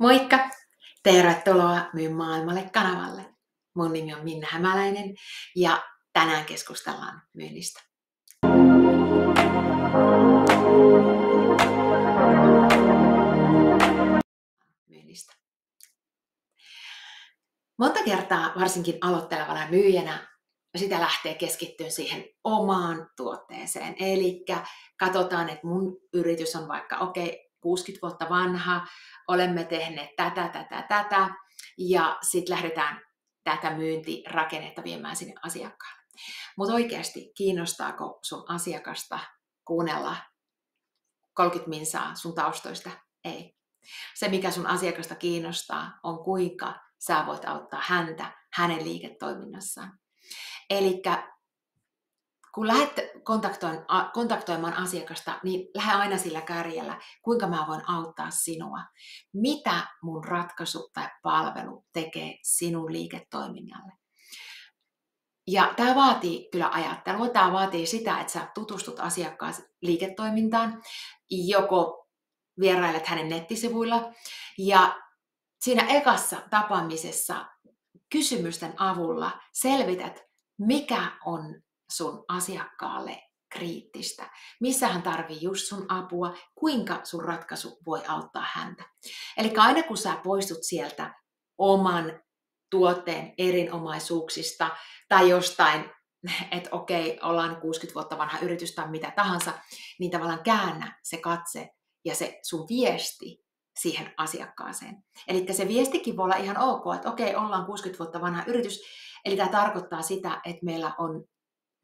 Moikka! Tervetuloa Myy maailmalle kanavalle. Mun nimi on Minna Hämäläinen ja tänään keskustellaan myynnistä. Monta kertaa varsinkin aloittelevana myyjänä sitä lähtee keskittyä siihen omaan tuotteeseen. Eli katsotaan, että mun yritys on vaikka 60 vuotta vanha, olemme tehneet tätä ja sitten lähdetään tätä myyntirakennetta viemään sinne asiakkaalle. Mutta oikeasti kiinnostaako sun asiakasta kuunnella 30 minsaa sun taustoista? Ei. Se, mikä sun asiakasta kiinnostaa, on kuinka sä voit auttaa häntä hänen liiketoiminnassaan. Eli kun lähdet kontaktoimaan asiakasta, niin lähde aina sillä kärjellä, kuinka mä voin auttaa sinua. Mitä mun ratkaisu tai palvelu tekee sinun liiketoiminnalle. Ja tämä vaatii kyllä ajattelua. Tämä vaatii sitä, että sä tutustut asiakkaan liiketoimintaan, joko vierailet hänen nettisivuilla ja siinä ekassa tapaamisessa kysymysten avulla selvität, mikä on sun asiakkaalle kriittistä, missä hän tarvii just sun apua, kuinka sun ratkaisu voi auttaa häntä. Eli aina kun sä poistut sieltä oman tuotteen erinomaisuuksista tai jostain, että ollaan 60 vuotta vanha yritys tai mitä tahansa, niin tavallaan käännä se katse ja se sun viesti siihen asiakkaaseen. Eli se viestikin voi olla ihan ok, että ollaan 60 vuotta vanha yritys, eli tämä tarkoittaa sitä, että meillä on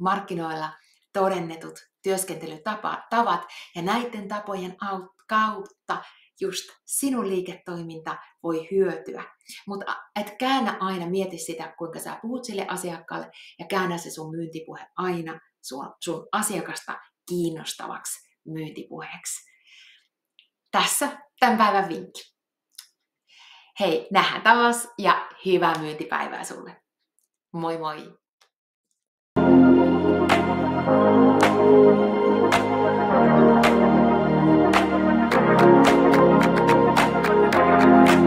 markkinoilla todennetut työskentelytavat ja näiden tapojen kautta just sinun liiketoiminta voi hyötyä. Mutta et käännä aina, mieti sitä, kuinka sä puhut sille asiakkaalle ja käännä se sun myyntipuhe aina sun asiakasta kiinnostavaksi myyntipuheeksi. Tässä tämän päivän vinkki. Hei, nähdään taas ja hyvää myyntipäivää sulle. Moi moi!